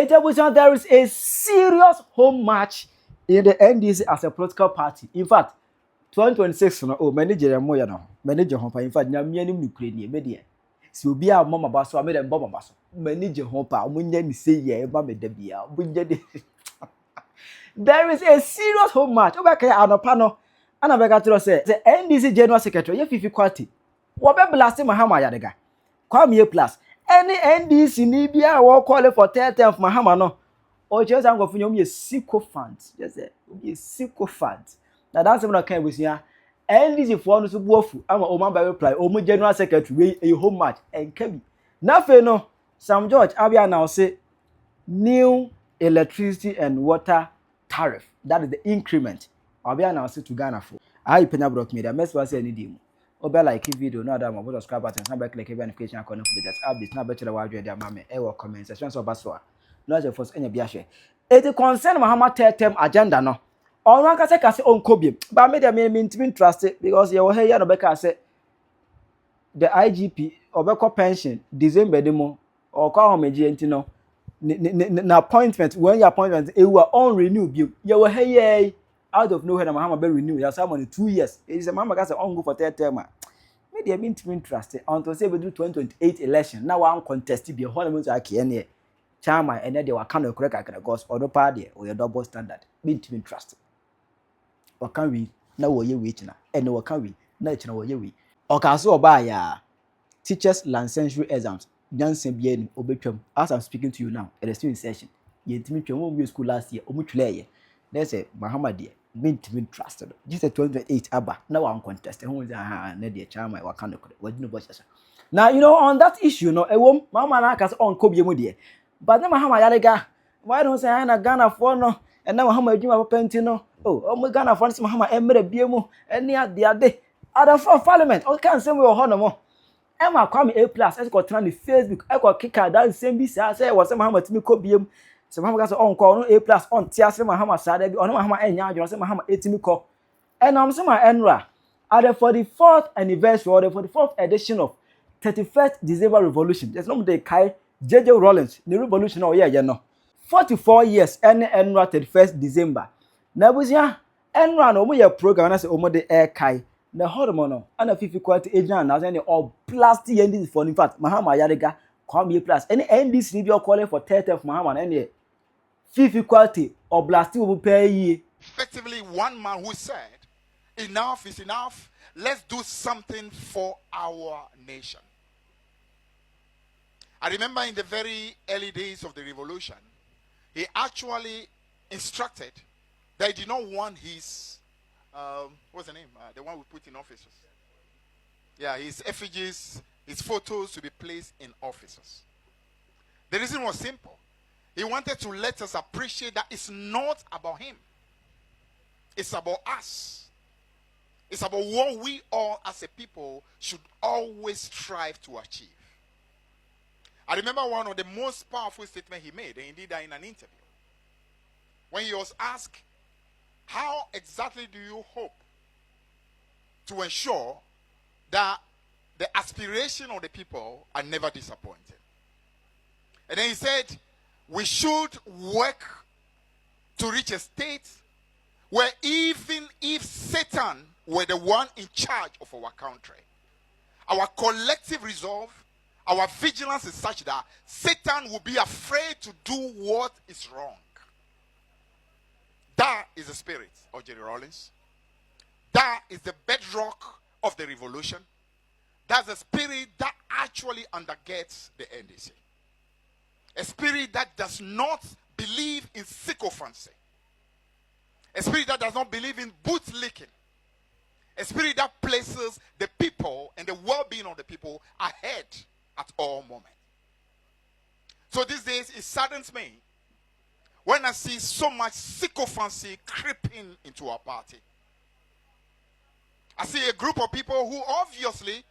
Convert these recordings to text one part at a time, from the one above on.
There is a serious home match in the NDC as a political party. In fact, 2026, manager moya no, manager home. In fact, nyamia ni mnukuri media. Si obi a mama baso, amede mboma baso. Manager home pa, munye ni say ye, ba me debia, munye de. There is a serious home match. Obeka ya anopano, ana beka tiro say the NDC General Secretary, ye Fiifi Kwetey. Wobe blast Mahama Yadega. Kwame plus. Any NDC ni bia wo call for 10th of Mahama no. O just am go for you sycophant. Just say, be sycophant. Na that's when I can we see NDC for no so buofu. Ama o man by reply. O mo General Secretary a home match and kebi. Na fe no Sam George Abia now say new electricity and water tariff. That is the increment. Abia now say to Ghana for. I Penyah broke me. That mess was any demo. Obe like video no other more subscribe button na back like notification icon for the just update na better wa dwe dia mama e wo comment section so baso no just force enya bia hwe it concern Mahama third-term agenda no onu aka se onko biem ba me dia me intimi trust it because ye wo he ya no be ka se the IGP obeko pension December demo or kwa homeji enti no na appointment when your appointment e were on renew biem ye wo he ye out of nowhere na Mahama be renew ya someone 2 years it is a Mahama ka say on go for third term me dey mean to trust until say we do 2028 election now one contest be ho na me to ake ene chairman ene dey waka no correct akere cause odo pa dey o double standard mean to trust o kan we na wo ye we china ene wo kan we na china wo ye we o ka so oba ya teachers licensure exams jansen bia ni obetwam as I'm speaking to you now it is still in session ye ntimi twam wo school last year o mu tweleye na say Mahama dey mean to be trusted. Just 28 aba. Now one contest. Who is na the chairman wa kan ko. Wa dinu boss. Now you know on that issue no ewom Mahama na ka on ko biemu de. But na Mahama yalega. Why don't say na Ghana for no and now Mahama adwuma papa nti no. Oh, mo Ghana for no Mahama emre biemu eni ade. Other for parliament. O kan say we ho no mo. Emma Kwame A+ e ko tran ni Facebook e ko kika dan sem bi say was Mahama timi ko biemu. So Mahama say on call no A+ on tiase Mahama sada bi on Mahama enya adwo say Mahama etimi ko enam say ma enra at the 44th anniversary or the 44th edition of 31st December revolution there's no dey kai JJ Rawlings the revolution o ye no 44 years enra 31st December na busia enra no mo ye program na say o mo dey kai na hormone no ana Fiifi Kwetey agent na say any all blast NDC for in fact Mahama Yarega Kwame A+ any NDC be calling for 30th of Mahama na any Fiifi Kwetey or blasting will pay. Effectively, one man who said, enough is enough. Let's do something for our nation. I remember in the very early days of the revolution, he actually instructed that he did not want his, what's the name? The one we put in offices. Yeah, his effigies, his photos to be placed in offices. The reason was simple. He wanted to let us appreciate that it's not about him. It's about us. It's about what we all as a people should always strive to achieve. I remember one of the most powerful statements he made, and he did that in an interview. When he was asked, how exactly do you hope to ensure that the aspiration of the people are never disappointed? And then he said, we should work to reach a state where even if Satan were the one in charge of our country, our collective resolve, our vigilance is such that Satan will be afraid to do what is wrong. That is the spirit of Jerry Rawlings. That is the bedrock of the revolution. That's the spirit that actually undergirds the NDC. A spirit that does not believe in sycophancy. A spirit that does not believe in bootlicking. A spirit that places the people and the well-being of the people ahead at all moments. So these days, it saddens me when I see so much sycophancy creeping into our party. I see a group of people who obviously,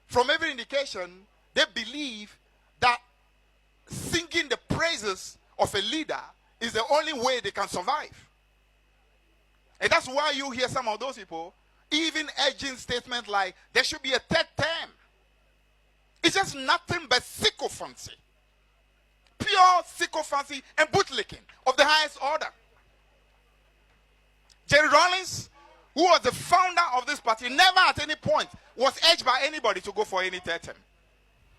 from every indication, they believe that singing the praises of a leader is the only way they can survive. And that's why you hear some of those people even urging statements like there should be a third term. It's just nothing but sycophancy. pure sycophancy and bootlicking of the highest order. Jerry Rawlings, who was the founder of this party, never at any point was urged by anybody to go for any third term.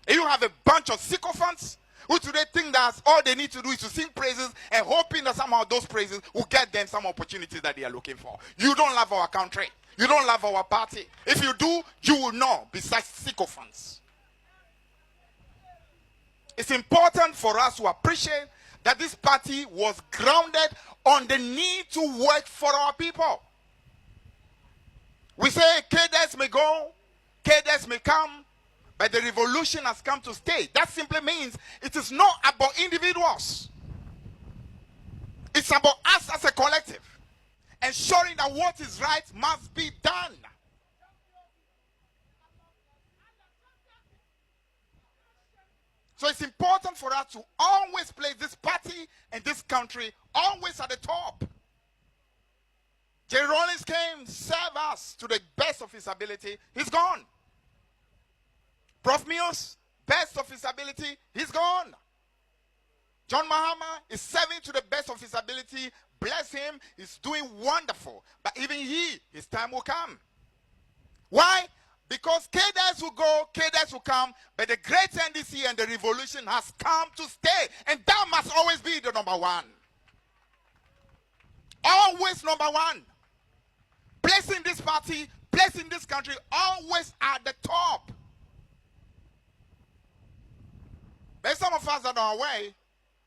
And you have a bunch of sycophants who today think that all they need to do is to sing praises and hoping that somehow those praises will get them some opportunities that they are looking for. You don't love our country. You don't love our party. If you do, you will know besides sycophants. It's important for us to appreciate that this party was grounded on the need to work for our people. We say cadres may go, cadres may come, but the revolution has come to stay. That simply means it is not about individuals. It's about us as a collective, ensuring that what is right must be done. So it's important for us to always place this party and this country always at the top. Jerry Rawlings came, served us to the best of his ability. He's gone. Prof. Mills, best of his ability, he's gone. John Mahama is serving to the best of his ability. Bless him, he's doing wonderful. But even his time will come. Why? Because cadres will go, cadres will come, but the great NDC and the revolution has come to stay. And that must always be the number one. Always number one. Placing this party, placing this country always at the top. But some of us that are away,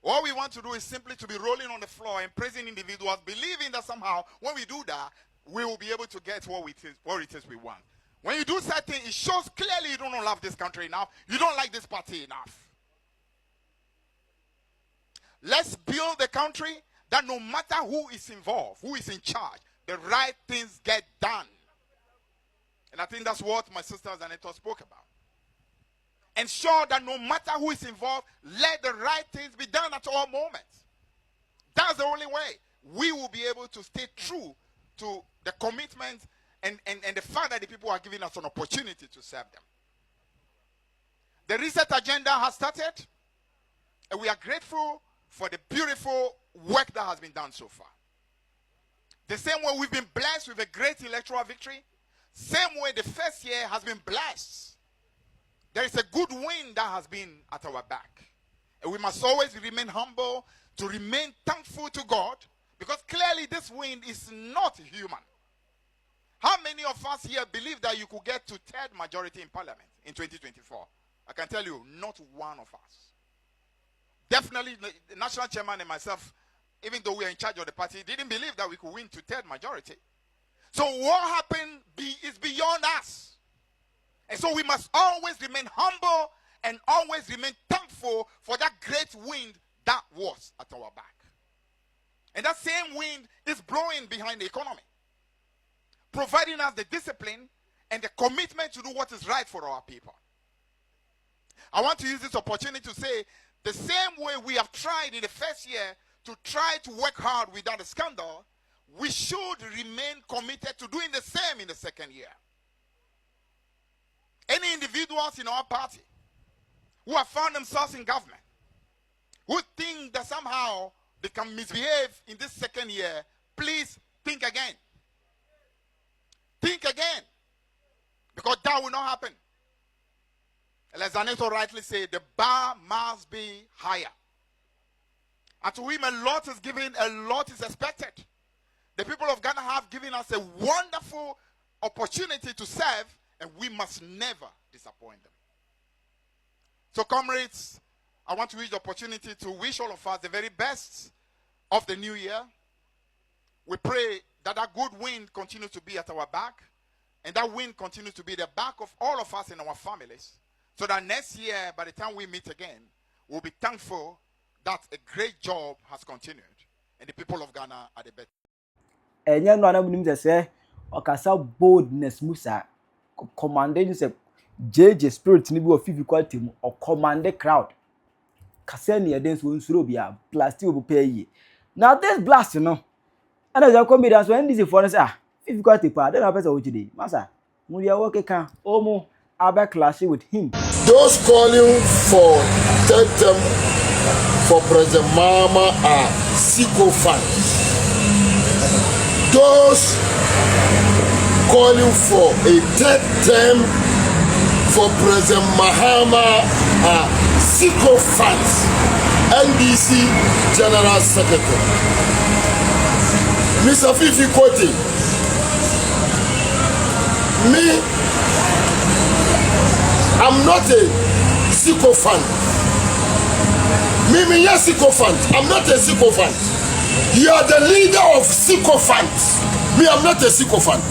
all we want to do is simply to be rolling on the floor and praising individuals, believing that somehow when we do that, we will be able to get what it is we want. When you do something, it shows clearly you don't love this country enough. You don't like this party enough. Let's build the country that no matter who is involved, who is in charge, the right things get done. And I think that's what my sister Zanetto spoke about. Ensure that no matter who is involved, let the right things be done at all moments. That's the only way we will be able to stay true to the commitment and the fact that the people are giving us an opportunity to serve them. The reset agenda has started, and we are grateful for the beautiful work that has been done so far. The same way we've been blessed with a great electoral victory, same way the first year has been blessed. There is a good wind that has been at our back. And we must always remain humble, to remain thankful to God, because clearly this wind is not human. How many of us here believe that you could get to third majority in parliament in 2024? I can tell you, not one of us. Definitely the national chairman and myself, even though we are in charge of the party, didn't believe that we could win to third majority. So what happened is beyond us. And so we must always remain humble and always remain thankful for that great wind that was at our back. And that same wind is blowing behind the economy, providing us the discipline and the commitment to do what is right for our people. I want to use this opportunity to say, the same way we have tried in the first year to try to work hard without a scandal, we should remain committed to doing the same in the second year. Any individuals in our party who have found themselves in government, who think that somehow they can misbehave in this second year, please think again. Think again. Because that will not happen. And as Zanetto rightly said, the bar must be higher. And to him, a lot is given, a lot is expected. The people of Ghana have given us a wonderful opportunity to serve, and we must never disappoint them. So, comrades, I want to use the opportunity to wish all of us the very best of the new year. We pray that that good wind continues to be at our back, and that wind continues to be the back of all of us and our families, so that next year, by the time we meet again, we'll be thankful that a great job has continued, and the people of Ghana are the best. Enye no anamu nim say okasa boldness musa commanding say JJ spirit ni bi of Fiifi Kwetey mu or command crowd kase ne yeden so nsuro bia blast obu pay. Now this blast no and as a comedian so NDC for say Fiifi Kwetey pa dey na person wo today masa mu dia work kan omo abe clash with him. Those calling for third term for President Mahama are sycophants. Those calling for a third term for President Mahama are sycophants. NDC General Secretary. Mr. Fiifi Kwetey, me, I'm not a sycophant. Me, yes, sycophant. I'm not a sycophant. You are the leader of sycophants. Me, I'm not a sycophant.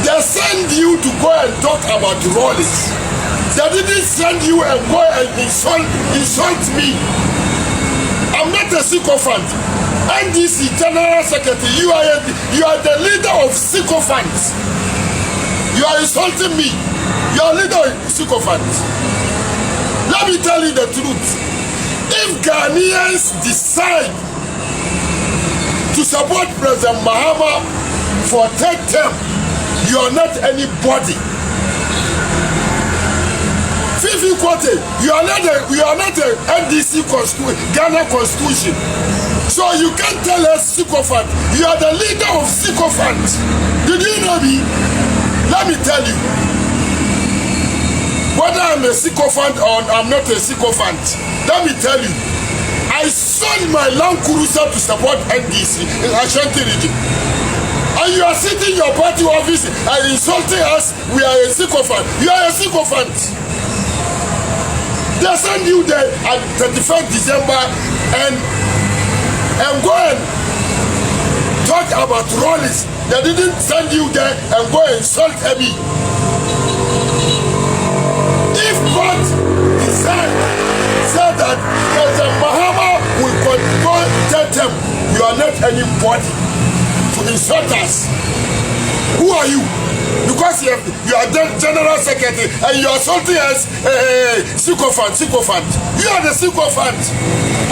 They send you to go and talk about Rollins. They didn't send you and go and insult me. I'm not a sycophant. NDC General Secretary, you are the leader of sycophants. You are insulting me. You are leader of sycophants. Let me tell you the truth. If Ghanaians decide to support President Mahama for third term, you are not anybody. Fiifi Kwetey, you are not a NDC Ghana Constitution. So you can't tell us sycophant. You are the leader of sycophants. Did you know me? Let me tell you. Whether I'm a sycophant or I'm not a sycophant, let me tell you. I sold my Land Cruiser to support NDC in Ashanti region. And you are sitting in your party office and insulting us. We are a sycophant. You are a sycophant. They send you there at 31st December and go and talk about Rollins. They didn't send you there and go and insult me. If God said that President Mahama will tell them you are not anybody to insult us. Who are you? Because you are the General Secretary and you are assaulting us, sycophant. You are the sycophant.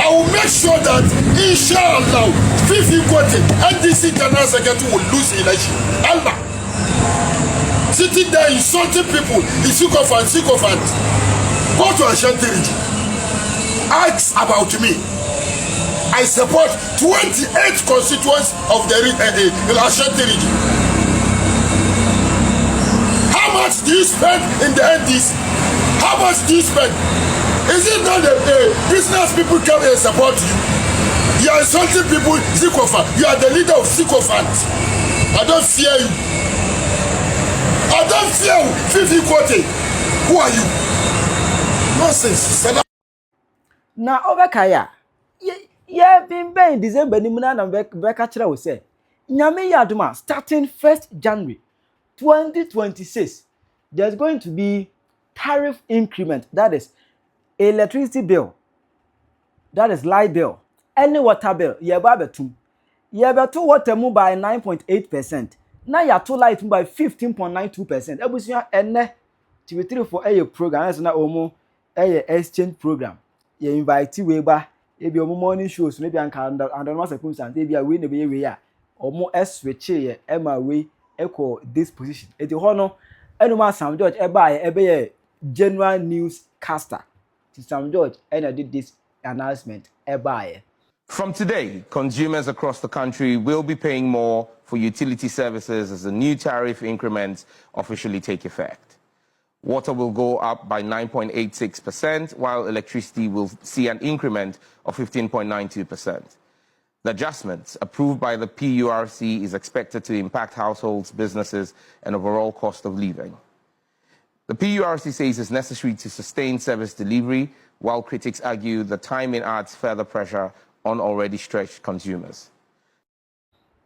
I will make sure that, inshallah, Fiifi Kwetey, NDC General Secretary will lose election. Allah. Sitting there insulting people is sycophant. Go to Ashanti region. Ask about me. I support 28 constituents of the Ashanti region. How much do you spend in the NDC? How much do you spend? Is it not the business people come and support you? You are insulting people, sycophant. You are the leader of sycophants. I don't fear you. I don't fear you. Fiifi Kwetey. Who are you? Nonsense. Na obekaya. Ye been in December ni muna na beka kire wo say. Nyame yaduma starting 1st January 2026, there's going to be tariff increment. That is electricity bill, that is light bill, any water bill. Yebetu water mu by 9.8%. Now you to light by 15.92%. Ebusia ene TV3 for a program as na omo exchange program. You invite weba ebi omo morning shows maybe under normal circumstances ebi a we na be we a omo switch ye ema we equal this position. Eti hono enuma Sam George ebe general newscaster. Sam George did this announcement eba. From today, consumers across the country will be paying more for utility services as the new tariff increments officially take effect. Water will go up by 9.86%, while electricity will see an increment of 15.92%. The adjustments approved by the PURC is expected to impact households, businesses, and overall cost of living. The PURC says it's necessary to sustain service delivery, while critics argue the timing adds further pressure on already stretched consumers.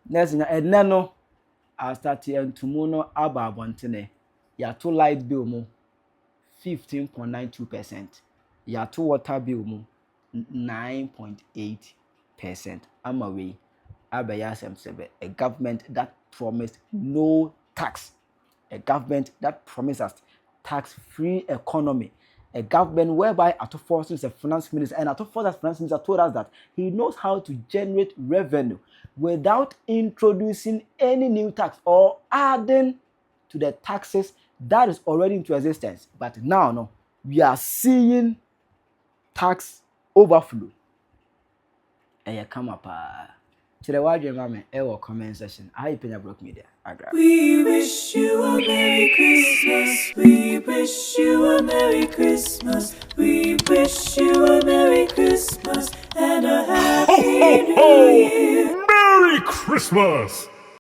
Next, no, I started tomorrow about bontene. Ya to light bill mo 15.92%. Ya to water bill mo 9.8%. I'm away. A government that promised no tax. A government that promised us tax-free economy. A government whereby Atufo is a finance minister, and Atufo as finance minister told us that he knows how to generate revenue without introducing any new tax or adding to the taxes that is already into existence. But now, we are seeing tax overflow. Eye come up. Chile wadwe mame ewo comment section. I Penyah Block Media. Agra. We wish you a Merry Christmas. We wish you a Merry Christmas. We wish you a Merry Christmas and a Happy New Year. Merry Christmas!